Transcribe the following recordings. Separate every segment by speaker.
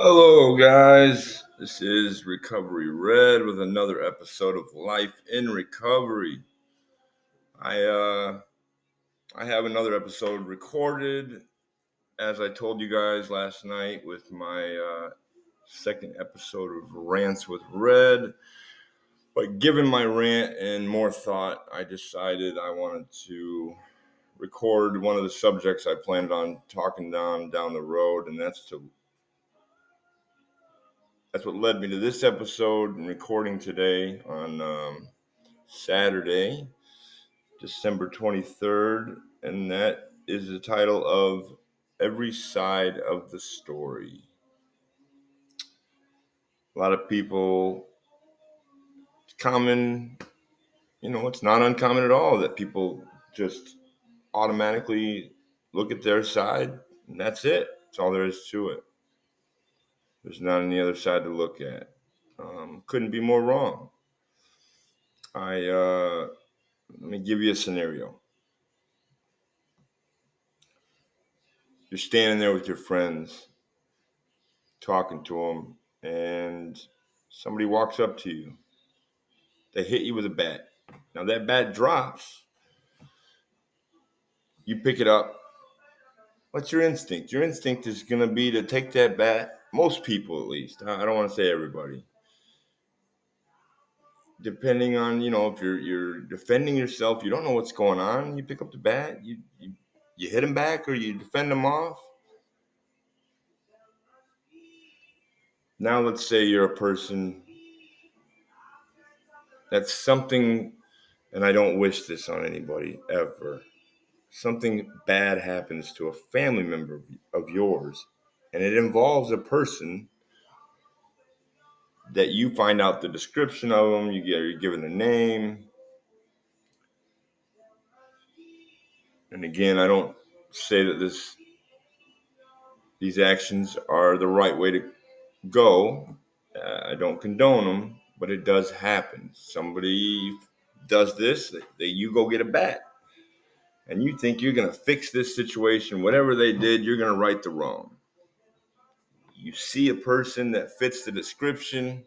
Speaker 1: Hello, guys. This is Recovery Red with another episode of Life in Recovery. I I have another episode recorded, as I told you guys last night, with my second episode of Rants with Red. But given my rant and more thought, I decided I wanted to record one of the subjects I planned on talking down the road, and that's what led me to this episode and recording today on Saturday, December 23rd. And that is the title of Every Side of the Story. A lot of people, it's common, it's not uncommon at all that people just automatically look at their side and that's it. That's all there is to it. There's not any other side to look at. Couldn't be more wrong. Let me give you a scenario. You're standing there with your friends, talking to them, and somebody walks up to you. They hit you with a bat. Now that bat drops. You pick it up. What's your instinct? Your instinct is going to be to take that bat. Most people, at least. I don't want to say everybody. Depending on, if you're defending yourself, you don't know what's going on. You pick up the bat. You hit him back or you defend him off. Now let's say you're a person. That's something, and I don't wish this on anybody ever. Something bad happens to a family member of yours, and it involves a person that you find out the description of them, you're given a name. And again, I don't say that these actions are the right way to go. I don't condone them, but it does happen. Somebody does this, you go get a bat. And you think you're going to fix this situation. Whatever they did, you're going to right the wrong. You see a person that fits the description.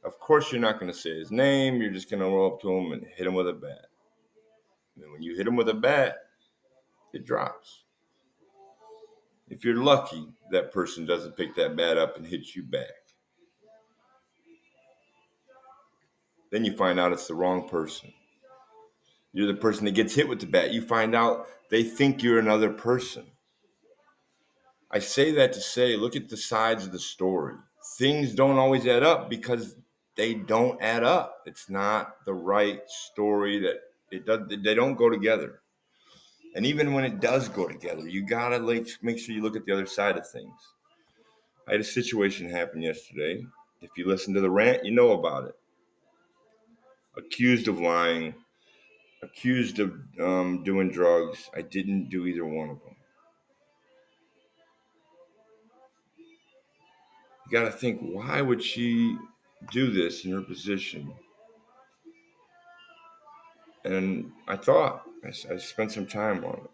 Speaker 1: Of course, you're not going to say his name. You're just going to roll up to him and hit him with a bat. And when you hit him with a bat, it drops. If you're lucky, that person doesn't pick that bat up and hit you back. Then you find out it's the wrong person. You're the person that gets hit with the bat. You find out they think you're another person. I say that to say, look at the sides of the story. Things don't always add up because they don't add up. It's not the right story they don't go together. And even when it does go together, you gotta make sure you look at the other side of things. I had a situation happen yesterday. If you listen to the rant, you know about it. Accused of lying, accused of doing drugs. I didn't do either one of them. You got to think, why would she do this in her position? And I thought, I spent some time on it.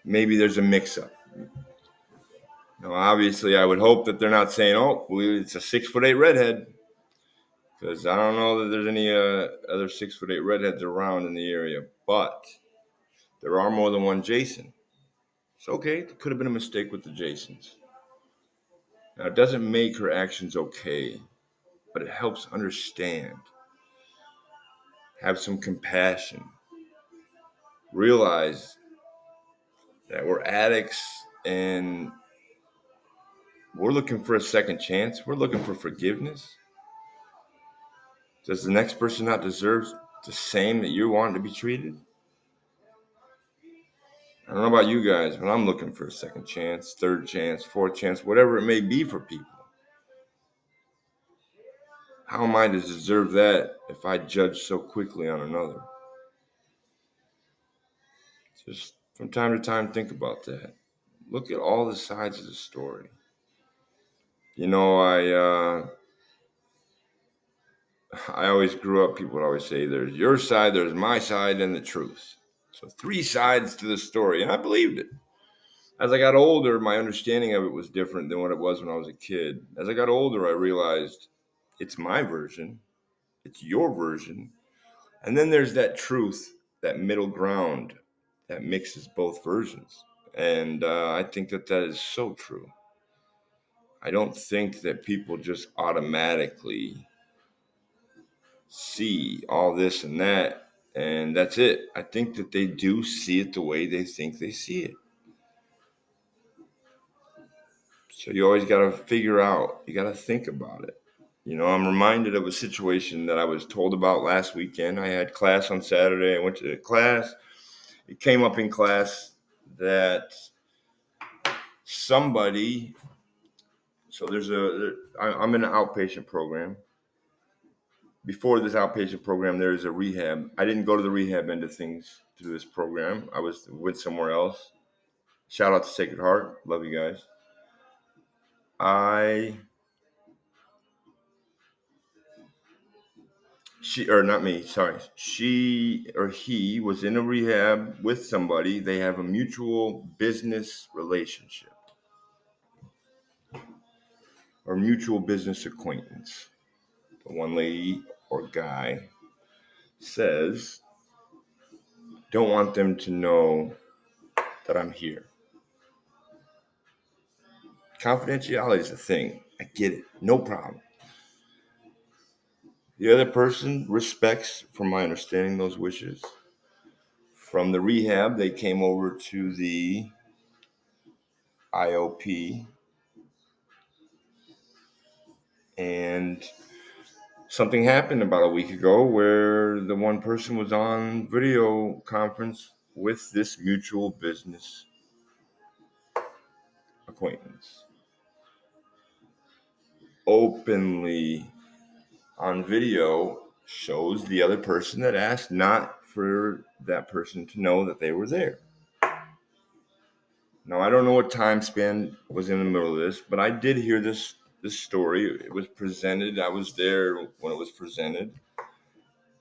Speaker 1: Maybe there's a mix-up. Now, obviously, I would hope that they're not saying, oh, it's a 6'8" redhead. Because I don't know that there's any other 6'8" redheads around in the area. But there are more than one Jason. It's okay. It could have been a mistake with the Jasons. Now, it doesn't make her actions okay, but it helps understand. Have some compassion. Realize that we're addicts and we're looking for a second chance. We're looking for forgiveness. Does the next person not deserve the same that you want to be treated? I don't know about you guys, but I'm looking for a second chance, third chance, fourth chance, whatever it may be for people. How am I to deserve that if I judge so quickly on another? Just from time to time, think about that. Look at all the sides of the story. I always grew up, people would always say, there's your side, there's my side, and the truth. So 3 sides to the story, and I believed it. As I got older, my understanding of it was different than what it was when I was a kid. As I got older, I realized it's my version, it's your version. And then there's that truth, that middle ground that mixes both versions. And I think that that is so true. I don't think that people just automatically see all this and that, and that's it. I think that they do see it the way they think they see it. So you always got to figure out, you got to think about it. I'm reminded of a situation that I was told about last weekend. I had class on Saturday. I went to the class. It came up in class that somebody, so I'm in an outpatient program. Before this outpatient program, there is a rehab. I didn't go to the rehab end of things through this program. Went somewhere else. Shout out to Sacred Heart. Love you guys. She or he was in a rehab with somebody. They have a mutual business relationship or mutual business acquaintance. The one lady or guy says, don't want them to know that I'm here. Confidentiality is a thing. I get it. No problem. The other person respects, from my understanding, those wishes. From the rehab, they came over to the IOP, and something happened about a week ago where the one person was on video conference with this mutual business acquaintance. Openly on video shows the other person that asked not for that person to know that they were there. Now, I don't know what time span was in the middle of this, but I did hear this story. It was presented. I was there when it was presented.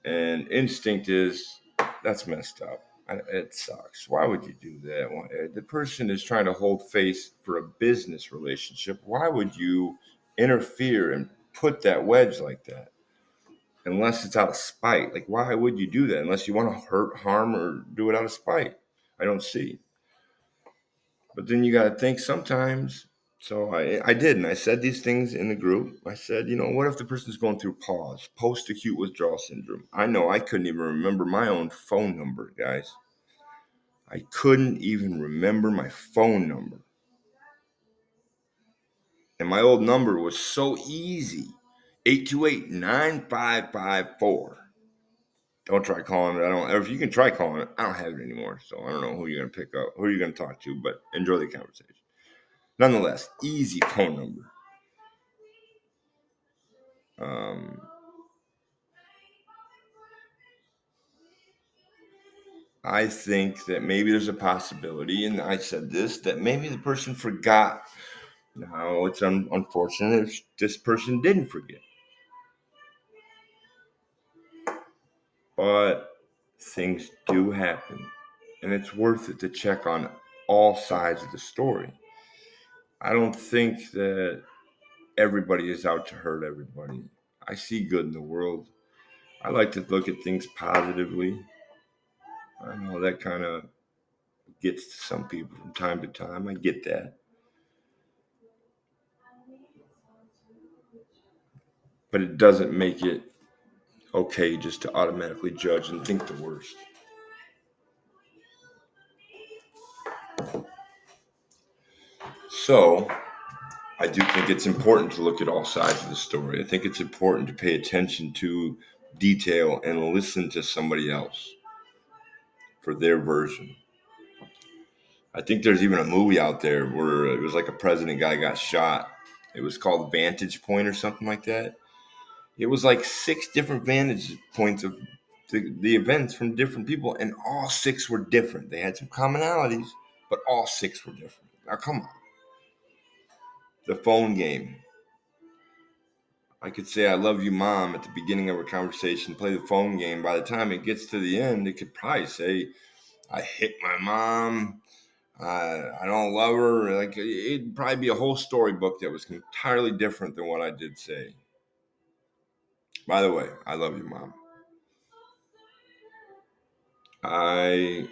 Speaker 1: And instinct is, that's messed up. It sucks. Why would you do that? The person is trying to hold face for a business relationship. Why would you interfere and put that wedge like that? Unless it's out of spite. Like, why would you do that? Unless you want to hurt, harm, or do it out of spite. I don't see. But then you got to think sometimes. So I did, and I said these things in the group. I said, what if the person's going through pause, post-acute withdrawal syndrome? I know I couldn't even remember my own phone number, guys. I couldn't even remember my phone number. And my old number was so easy, 828-9554. Don't try calling it. If you can try calling it, I don't have it anymore. So I don't know who you're going to pick up, who you're going to talk to, but enjoy the conversation. Nonetheless, easy phone number. I think that maybe there's a possibility, and I said this, that maybe the person forgot. Now, it's unfortunate if this person didn't forget. But things do happen, and it's worth it to check on all sides of the story. I don't think that everybody is out to hurt everybody. I see good in the world. I like to look at things positively. I know that kind of gets to some people from time to time. I get that. But it doesn't make it okay just to automatically judge and think the worst. So I do think it's important to look at all sides of the story. I think it's important to pay attention to detail and listen to somebody else for their version. I think there's even a movie out there where it was like a president guy got shot. It was called Vantage Point or something like that. It was like 6 different vantage points of the events from different people, and all 6 were different. They had some commonalities, but all 6 were different. Now, come on. The phone game. I could say I love you, Mom, at the beginning of a conversation, play the phone game. By the time it gets to the end, it could probably say, I hit my mom, I don't love her. Like, it'd probably be a whole storybook that was entirely different than what I did say. By the way, I love you, Mom. I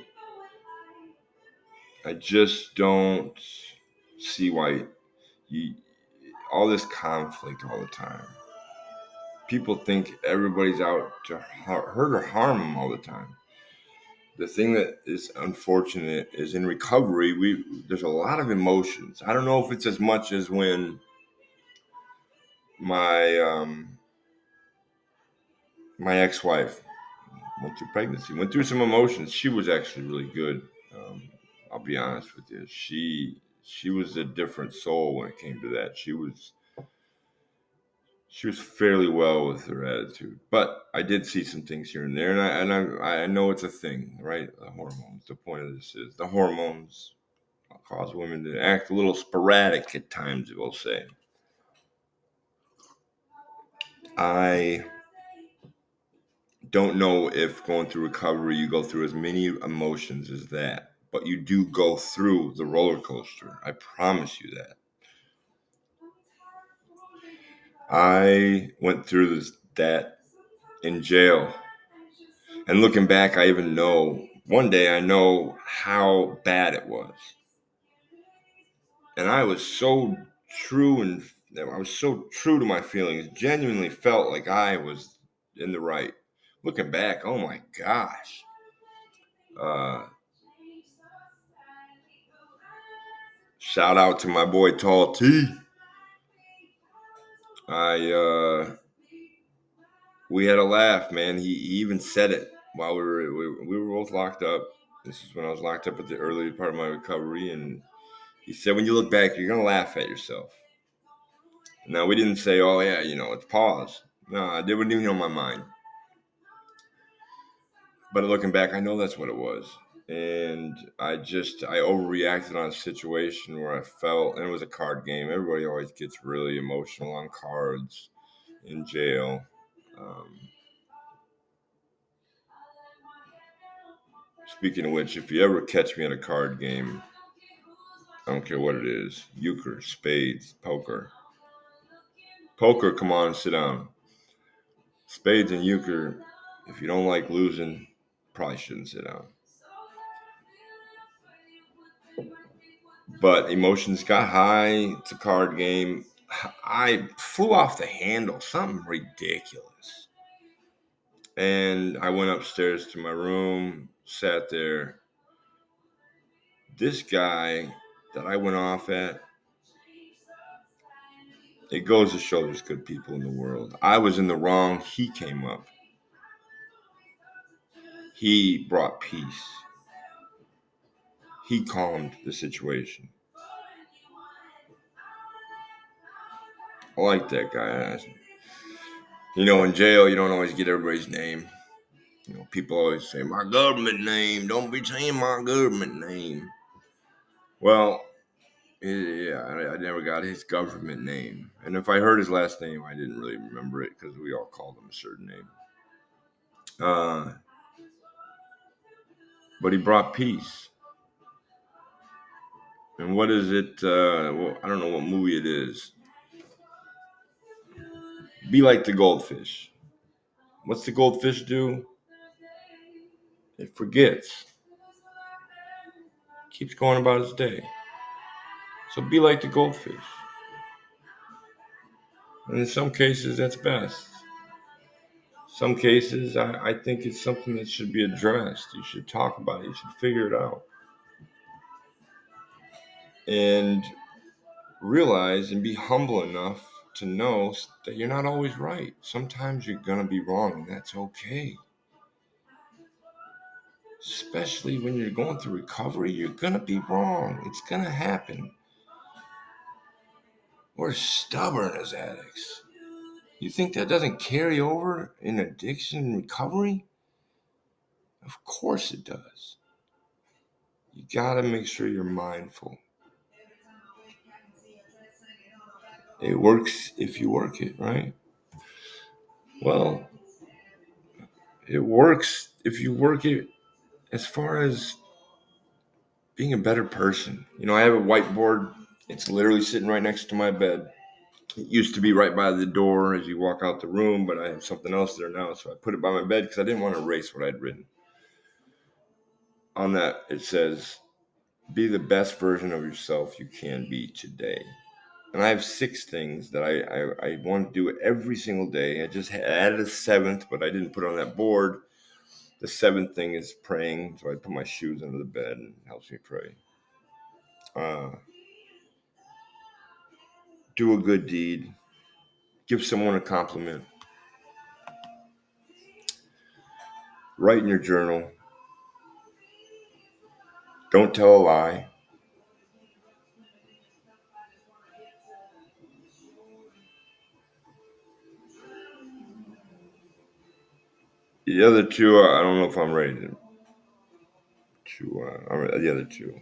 Speaker 1: just don't see why you, all this conflict all the time. People think everybody's out to hurt or harm them all the time. The thing that is unfortunate is in recovery, there's a lot of emotions. I don't know if it's as much as when my my ex-wife went through pregnancy, went through some emotions. She was actually really good. I'll be honest with you. She was a different soul when it came to that. She was fairly well with her attitude, but I did see some things here and there, and I know it's a thing, right? The hormones. The point of this is the hormones cause women to act a little sporadic at times, we'll say. I don't know if going through recovery you go through as many emotions as that, but you do go through the roller coaster. I promise you that. I went through that in jail. And looking back, I even know, one day I know how bad it was. And I was so true to my feelings, genuinely felt like I was in the right. Looking back, oh my gosh. Shout out to my boy Tall T. We had a laugh, man. He even said it while we were both locked up. This is when I was locked up at the early part of my recovery, and he said, when you look back, you're gonna laugh at yourself. Now, we didn't say, oh yeah, it's pause. No, it wasn't even on my mind. But looking back, I know that's what it was. And I overreacted on a situation where I felt, and it was a card game. Everybody always gets really emotional on cards in jail. Speaking of which, if you ever catch me at a card game, I don't care what it is, euchre, spades, poker. Poker, come on, sit down. Spades and euchre, if you don't like losing, probably shouldn't sit down. But emotions got high. It's a card game. I flew off the handle, something ridiculous. And I went upstairs to my room, sat there. This guy that I went off at, it goes to show there's good people in the world. I was in the wrong. He came up. He brought peace. He calmed the situation. I like that guy. In jail, you don't always get everybody's name. People always say, my government name. Don't be saying my government name. Well, yeah, I never got his government name. And if I heard his last name, I didn't really remember it because we all called him a certain name. But he brought peace. And what is it? I don't know what movie it is. Be like the goldfish. What's the goldfish do? It forgets. Keeps going about its day. So be like the goldfish. And in some cases, that's best. Some cases, I think it's something that should be addressed. You should talk about it. You should figure it out. And realize and be humble enough to know that you're not always right. Sometimes you're going to be wrong, and that's okay. Especially when you're going through recovery, you're going to be wrong. It's going to happen. We're stubborn as addicts. You think that doesn't carry over in addiction and recovery? Of course it does. You got to make sure you're mindful. It works if you work it, right? Well, it works if you work it as far as being a better person. I have a whiteboard. It's literally sitting right next to my bed. It used to be right by the door as you walk out the room, but I have something else there now. So I put it by my bed because I didn't want to erase what I'd written. On that, it says, be the best version of yourself you can be today. And I have 6 things that I want to do every single day. I just added a 7th, but I didn't put it on that board. The 7th thing is praying. So I put my shoes under the bed and it helps me pray. Do a good deed. Give someone a compliment. Write in your journal. Don't tell a lie. The other 2, I don't know if I'm ready to the other 2.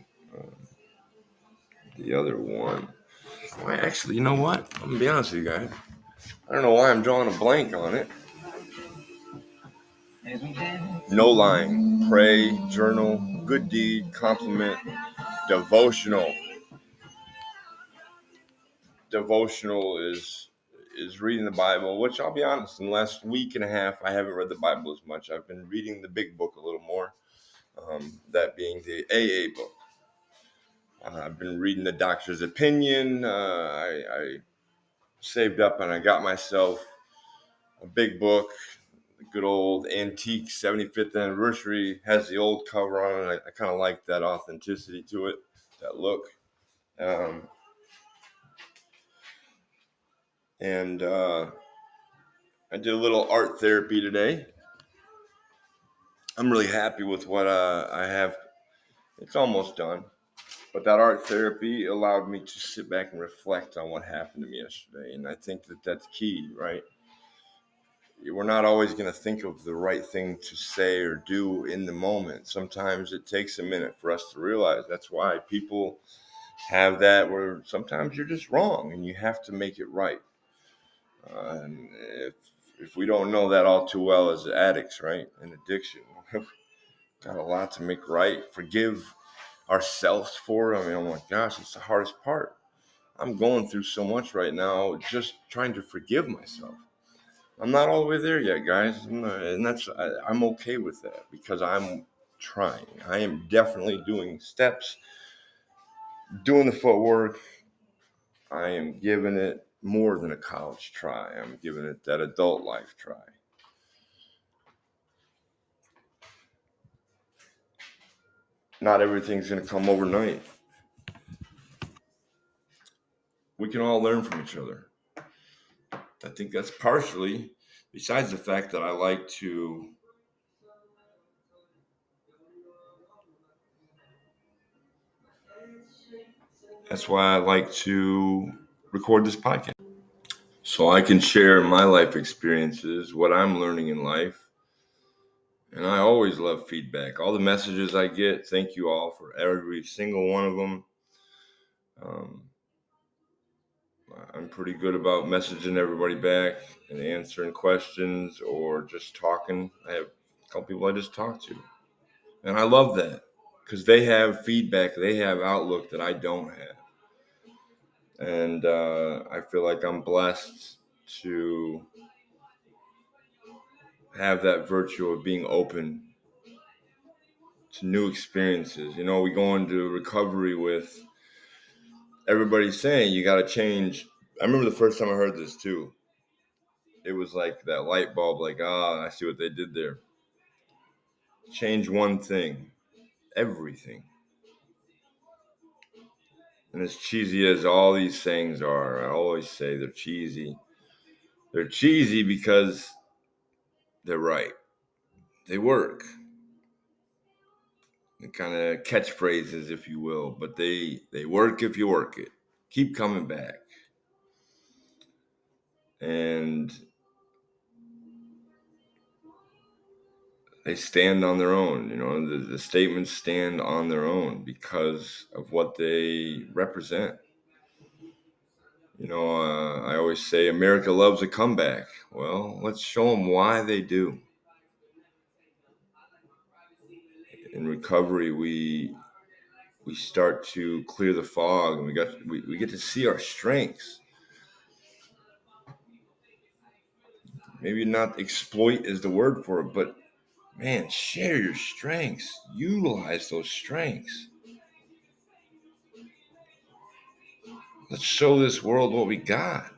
Speaker 1: The other one. Well, actually, you know what? I'm going to be honest with you guys. I don't know why I'm drawing a blank on it. No lying. Pray, journal, good deed, compliment, devotional. Devotional is reading the Bible, which I'll be honest, in the last week and a half, I haven't read the Bible as much. I've been reading the big book a little more, that being the AA book. I've been reading the doctor's opinion. I saved up and I got myself a big book. The good old antique 75th anniversary, has the old cover on it. I kind of like that authenticity to it, that look. And I did a little art therapy today. I'm really happy with what I have. It's almost done. But that art therapy allowed me to sit back and reflect on what happened to me yesterday. And I think that that's key, right? We're not always going to think of the right thing to say or do in the moment. Sometimes it takes a minute for us to realize. That's why people have that where sometimes you're just wrong and you have to make it right. And if we don't know that all too well as addicts, right, in addiction, got a lot to make right. Forgive ourselves for it. I mean, oh my gosh, it's the hardest part. I'm going through so much right now, just trying to forgive myself. I'm not all the way there yet, guys, and I'm okay with that because I'm trying. I am definitely doing steps, doing the footwork. I am giving it more than a college try. I'm giving it that adult life try. Not everything's going to come overnight. We can all learn from each other. I think that's partially, besides the fact that I like to that's why I like to record this podcast. So I can share my life experiences, what I'm learning in life. And I always love feedback. All the messages I get, thank you all for every single one of them. I'm pretty good about messaging everybody back and answering questions or just talking. I have a couple people I just talk to. And I love that because they have feedback, they have outlook that I don't have. And I feel like I'm blessed to have that virtue of being open to new experiences. We go into recovery with everybody saying you got to change. I remember the first time I heard this too. It was like that light bulb, like, I see what they did there. Change one thing, everything. And as cheesy as all these sayings are, I always say they're cheesy. They're cheesy because they're right. They work. They're kind of catchphrases, if you will, but they work if you work it. Keep coming back. And they stand on their own. The statements stand on their own because of what they represent. I always say America loves a comeback. Well, let's show them why they do. In recovery, we we start to clear the fog, and we get to see our strengths. Maybe not exploit is the word for it, but man, share your strengths. Utilize those strengths. Let's show this world what we got.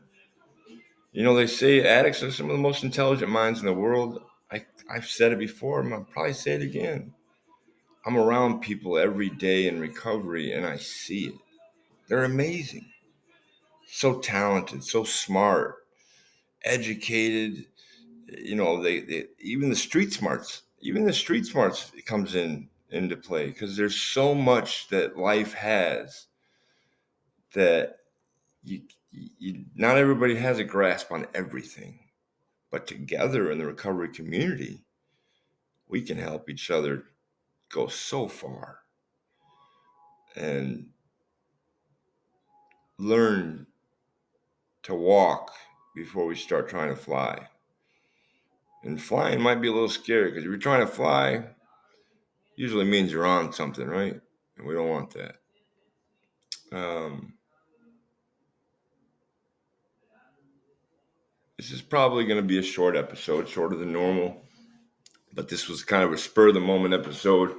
Speaker 1: They say addicts are some of the most intelligent minds in the world. I've said it before, and I'll probably say it again. I'm around people every day in recovery, and I see it. They're amazing. So talented, so smart, educated. They even the street smarts. Even the street smarts comes into play because there's so much that life has that not everybody has a grasp on everything. But together in the recovery community, we can help each other go so far and learn to walk before we start trying to fly. And flying might be a little scary because if you're trying to fly, usually means you're on something, right? And we don't want that. This is probably going to be a short episode, shorter than normal. But this was kind of a spur of the moment episode.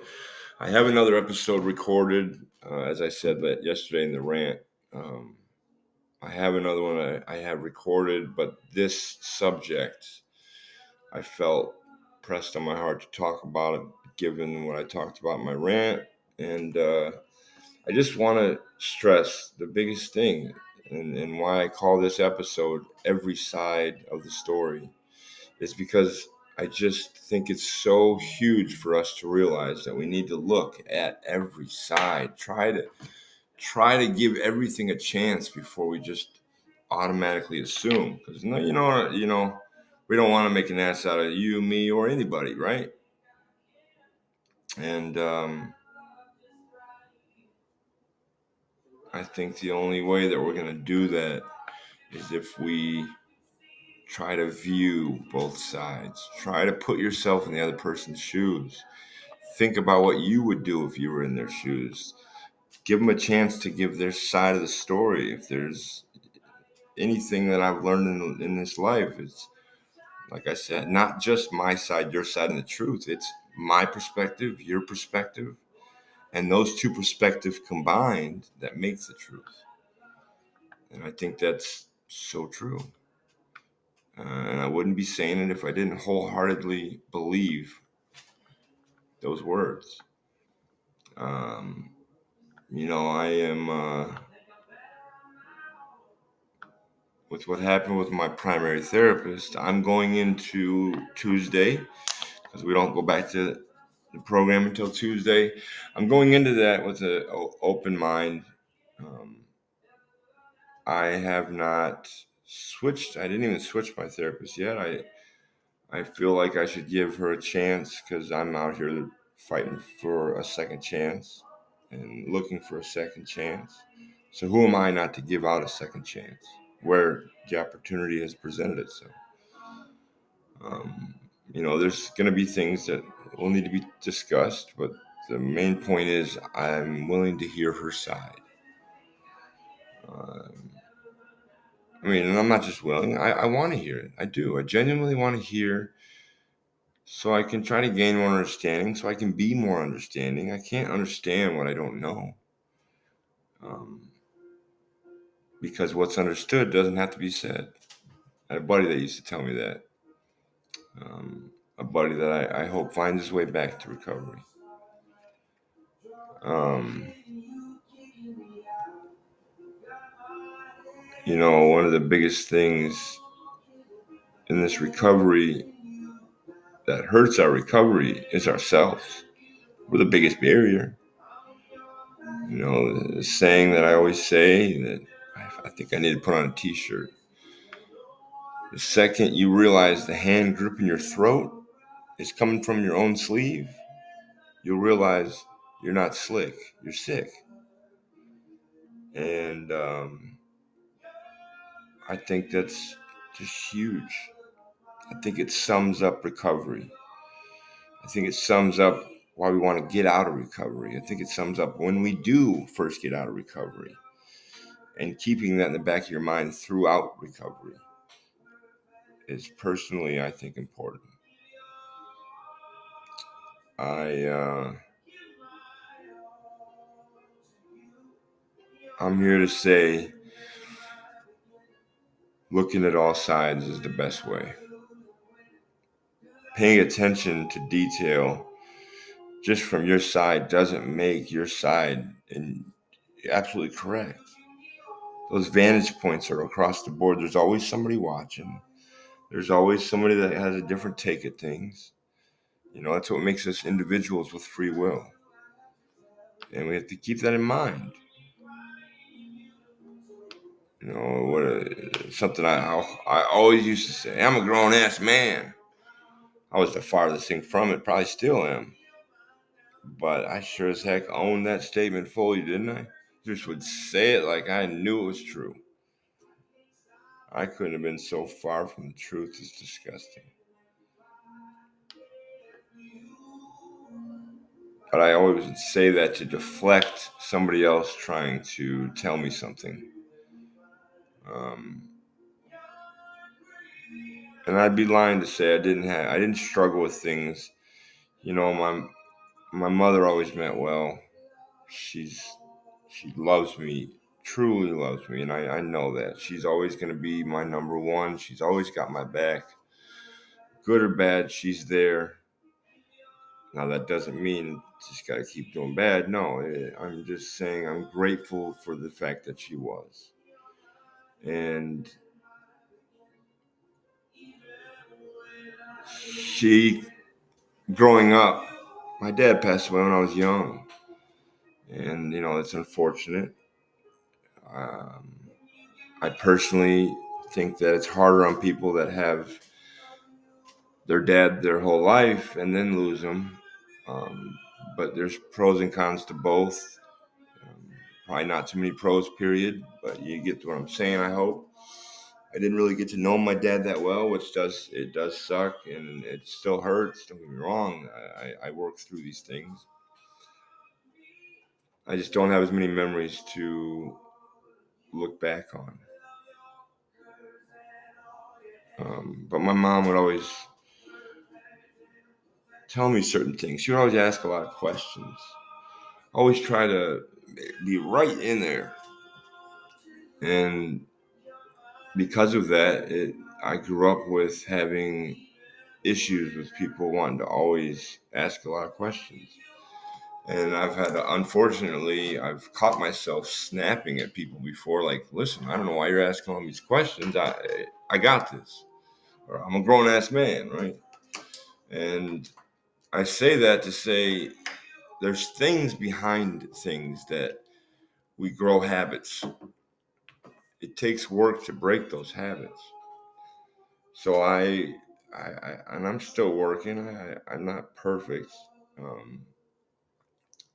Speaker 1: I have another episode recorded, as I said yesterday in the rant. I have another one I have recorded, but this subject I felt pressed on my heart to talk about it, given what I talked about in my rant. And I just want to stress the biggest thing and why I call this episode Every Side of the Story is because I just think it's so huge for us to realize that we need to look at every side, try to give everything a chance before we just automatically assume. Because we don't want to make an ass out of you, me, or anybody, right? And I think the only way that we're going to do that is if we try to view both sides. Try to put yourself in the other person's shoes. Think about what you would do if you were in their shoes. Give them a chance to give their side of the story. If there's anything that I've learned in this life, it's, like I said, not just my side, your side, and the truth. It's my perspective, your perspective, and those two perspectives combined that makes the truth. And I think that's so true. And I wouldn't be saying it if I didn't wholeheartedly believe those words. I am, with what happened with my primary therapist, I'm going into Tuesday, because we don't go back to the program until Tuesday. I'm going into that with an open mind. I have not switched. I didn't even switch my therapist yet. I feel like I should give her a chance because I'm out here fighting for a second chance and looking for a second chance. So who am I not to give out a second chance where the opportunity has presented itself? There's going to be things that will need to be discussed, but the main point is I'm willing to hear her side. And I'm not just willing. I want to hear it. I do. I genuinely want to hear so I can try to gain more understanding, so I can be more understanding. I can't understand what I don't know. Because what's understood doesn't have to be said. I had a buddy that used to tell me that. A buddy that I hope finds his way back to recovery. One of the biggest things in this recovery that hurts our recovery is ourselves. We're the biggest barrier. The saying that I always say that I think I need to put on a t-shirt. The second you realize the hand gripping your throat is coming from your own sleeve, you'll realize you're not slick, you're sick. And I think that's just huge. I think it sums up recovery. I think it sums up why we want to get out of recovery. I think it sums up when we do first get out of recovery, and keeping that in the back of your mind throughout recovery is personally, I think, important. I'm here to say looking at all sides is the best way. Paying attention to detail just from your side doesn't make your side absolutely correct. Those vantage points are across the board. There's always somebody watching. There's always somebody that has a different take at things. That's what makes us individuals with free will. And we have to keep that in mind. Something I always used to say, I'm a grown-ass man. I was the farthest thing from it, probably still am. But I sure as heck owned that statement fully, didn't I? Just would say it like I knew it was true. I couldn't have been so far from the truth. It's disgusting. But I always would say that to deflect somebody else trying to tell me something. And I'd be lying to say I didn't struggle with things. My mother always meant well. She loves me, truly loves me, and I know that. She's always going to be my number one. She's always got my back. Good or bad, she's there. Now, that doesn't mean just got to keep doing bad. No, I'm just saying I'm grateful for the fact that she was. And growing up, my dad passed away when I was young. And, it's unfortunate. I personally think that it's harder on people that have their dad their whole life and then lose them. But there's pros and cons to both. Probably not too many pros, period, but you get what I'm saying, I hope. I didn't really get to know my dad that well, which does suck, and it still hurts. Don't get me wrong. I work through these things. I just don't have as many memories to look back on. But my mom would always tell me certain things. She would always ask a lot of questions. Always try to be right in there. And because of that, I grew up with having issues with people wanting to always ask a lot of questions. And unfortunately, I've caught myself snapping at people before, like, listen, I don't know why you're asking all these questions. I got this. Or I'm a grown-ass man, right? And I say that to say there's things behind things that we grow habits. It takes work to break those habits. So and I'm still working. I'm not perfect.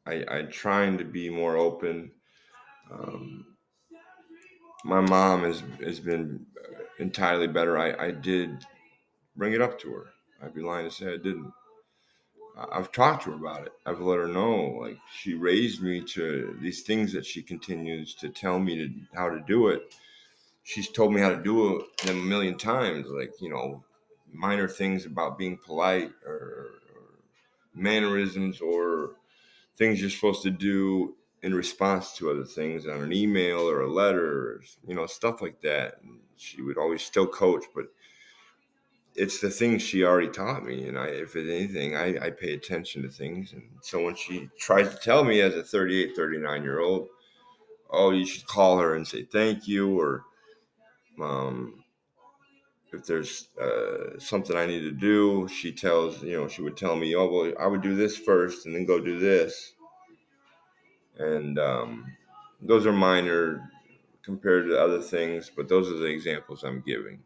Speaker 1: I'm trying to be more open. My mom has been entirely better. I did bring it up to her. I'd be lying to say I didn't. I've talked to her about it. I've let her know, like, she raised me to these things that she continues to tell me how to do it. She's told me how to do them a million times, like, minor things about being polite or mannerisms or things you're supposed to do in response to other things on an email or a letter, stuff like that. And she would always still coach, but it's the things she already taught me. And if it's anything, I pay attention to things. And so when she tries to tell me as a 38, 39-year-old, oh, you should call her and say thank you, or if there's something I need to do, she would tell me, oh, well, I would do this first and then go do this. And those are minor compared to other things, but those are the examples I'm giving.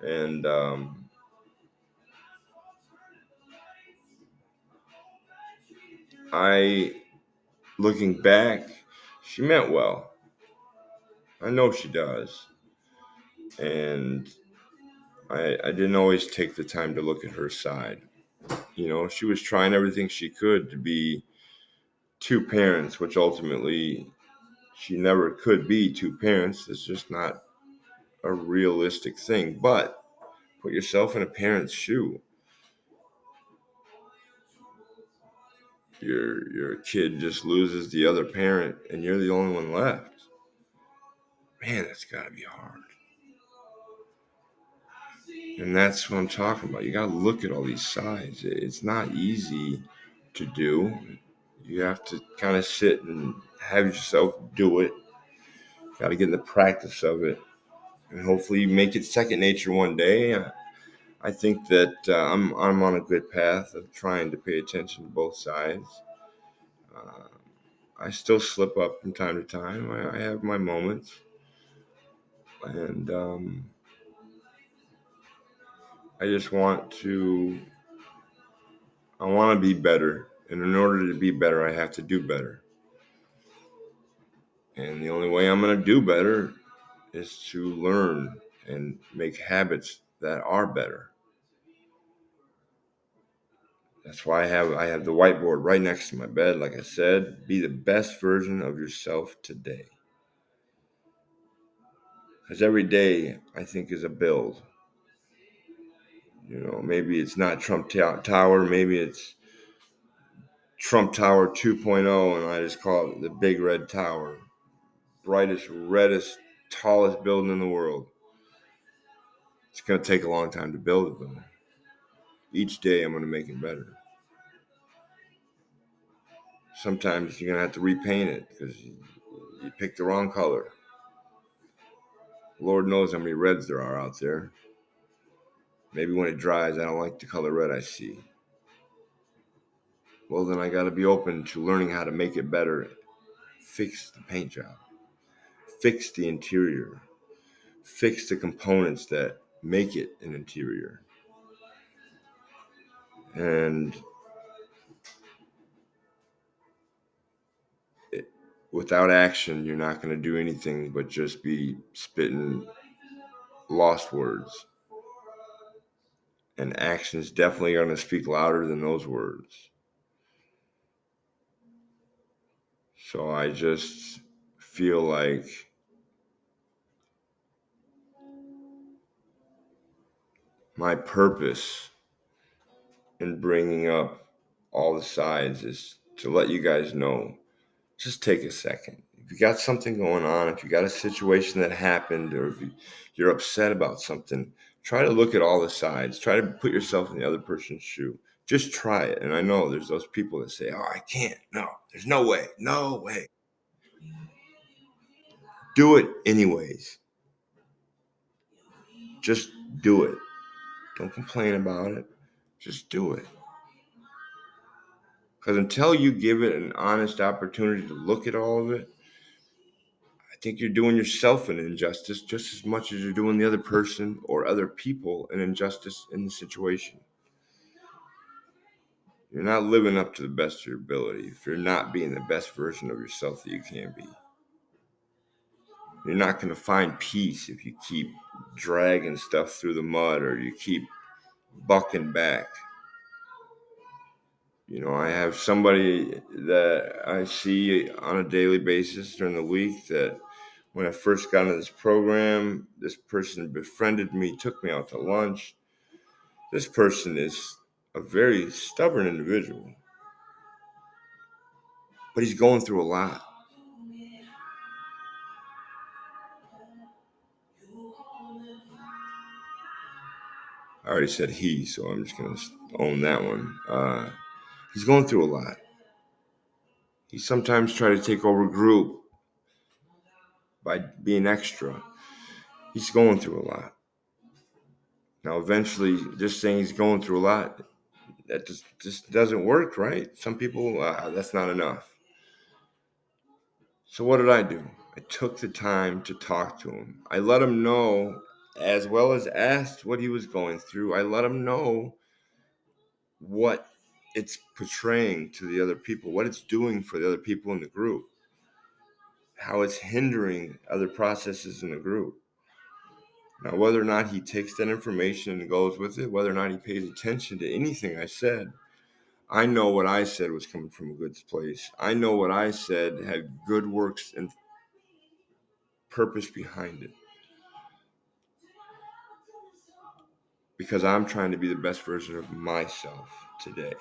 Speaker 1: And looking back, she meant well. I know she does. And I didn't always take the time to look at her side. She was trying everything she could to be two parents, which ultimately she never could be two parents. It's just not a realistic thing. But put yourself in a parent's shoe. Your kid just loses the other parent and you're the only one left. Man, that's got to be hard. And that's what I'm talking about. You got to look at all these sides. It's not easy to do. You have to kind of sit and have yourself do it. Got to get in the practice of it. And hopefully you make it second nature one day. I think that I'm on a good path of trying to pay attention to both sides. I still slip up from time to time. I have my moments. And I just want to be better. And in order to be better, I have to do better. And the only way I'm going to do better is to learn and make habits that are better. That's why I have the whiteboard right next to my bed. Like I said, be the best version of yourself today. Because every day, I think, is a build. Maybe it's not Trump Tower. Maybe it's Trump Tower 2.0, and I just call it the Big Red Tower. Brightest, reddest, tallest building in the world. It's going to take a long time to build it, though. Each day, I'm going to make it better. Sometimes you're going to have to repaint it because you picked the wrong color. Lord knows how many reds there are out there. Maybe when it dries, I don't like the color red I see. Well, then I got to be open to learning how to make it better. Fix the paint job. Fix the interior. Fix the components that make it an interior. And without action, you're not going to do anything but just be spitting lost words. And actions definitely are going to speak louder than those words. So I just feel like my purpose in bringing up all the sides is to let you guys know, just take a second. If you got something going on, if you got a situation that happened, or if you're upset about something, try to look at all the sides. Try to put yourself in the other person's shoe. Just try it. And I know there's those people that say, oh, I can't. No, there's no way. No way. Do it anyways. Just do it. Don't complain about it. Just do it. Because until you give it an honest opportunity to look at all of it, I think you're doing yourself an injustice just as much as you're doing the other person or other people an injustice in the situation. You're not living up to the best of your ability if you're not being the best version of yourself that you can be. You're not going to find peace if you keep dragging stuff through the mud or you keep bucking back. I have somebody that I see on a daily basis during the week that when I first got into this program, this person befriended me, took me out to lunch. This person is a very stubborn individual, but he's going through a lot. I already said he, so I'm just going to own that one. He's going through a lot. He sometimes tries to take over group by being extra. He's going through a lot. Now, eventually, just saying he's going through a lot, that just doesn't work, right? Some people, that's not enough. So what did I do? I took the time to talk to him. I let him know, as well as asked what he was going through. I let him know what it's portraying to the other people, what it's doing for the other people in the group, how it's hindering other processes in the group. Now, whether or not he takes that information and goes with it, whether or not he pays attention to anything I said, I know what I said was coming from a good place. I know what I said had good works and purpose behind it. Because I'm trying to be the best version of myself today.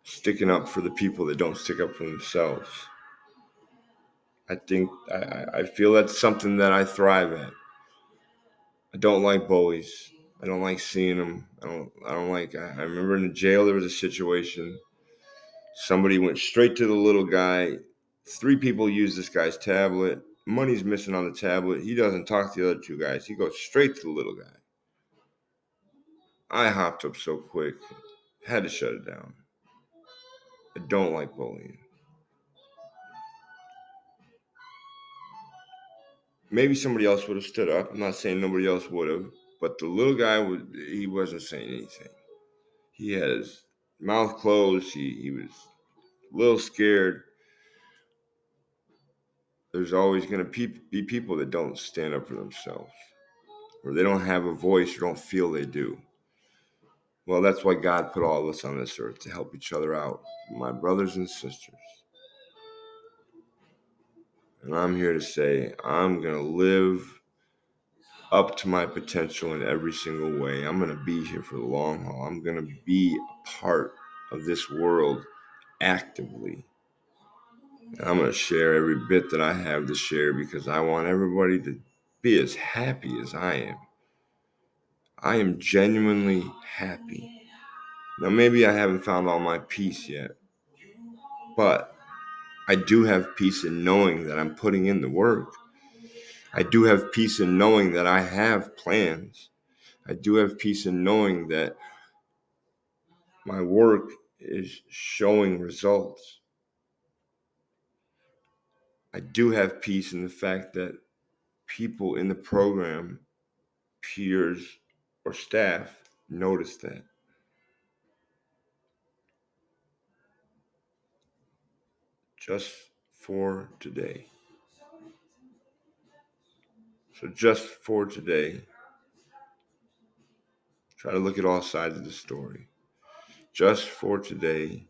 Speaker 1: Sticking up for the people that don't stick up for themselves. I feel that's something that I thrive at. I don't like bullies. I don't like seeing them. I remember in the jail there was a situation. Somebody went straight to the little guy. 3 people used this guy's tablet. Money's missing on the tablet. He doesn't talk to the other 2 guys. He goes straight to the little guy. I hopped up so quick. Had to shut it down. I don't like bullying. Maybe somebody else would have stood up. I'm not saying nobody else would have. But the little guy, he wasn't saying anything. He had his mouth closed. He was a little scared. There's always going to be people that don't stand up for themselves, or they don't have a voice, or don't feel they do. Well, that's why God put all of us on this earth, to help each other out, my brothers and sisters. And I'm here to say I'm going to live up to my potential in every single way. I'm going to be here for the long haul. I'm going to be a part of this world actively. And I'm going to share every bit that I have to share, because I want everybody to be as happy as I am. I am genuinely happy. Now, maybe I haven't found all my peace yet, but I do have peace in knowing that I'm putting in the work. I do have peace in knowing that I have plans. I do have peace in knowing that my work is showing results. I do have peace in the fact that people in the program, peers or staff, notice that. Just for today. So just for today, try to look at all sides of the story. Just for today,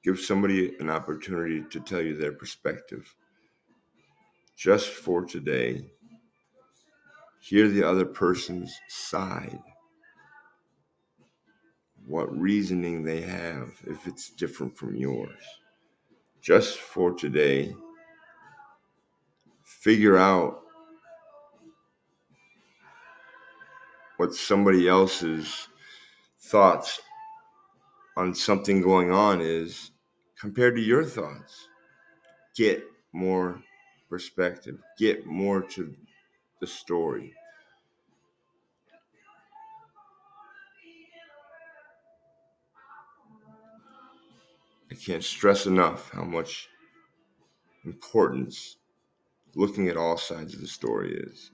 Speaker 1: give somebody an opportunity to tell you their perspective. Just for today, hear the other person's side. What reasoning they have, if it's different from yours. Just for today, figure out what somebody else's thoughts on something going on is compared to your thoughts. Get more perspective. Get more to the story. I can't stress enough how much importance looking at all sides of the story is.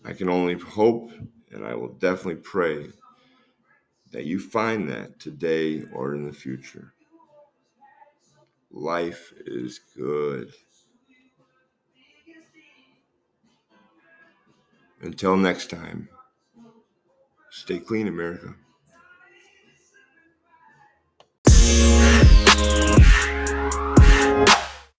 Speaker 1: I can only hope, and I will definitely pray, that you find that today or in the future. Life is good. Until next time, stay clean, America.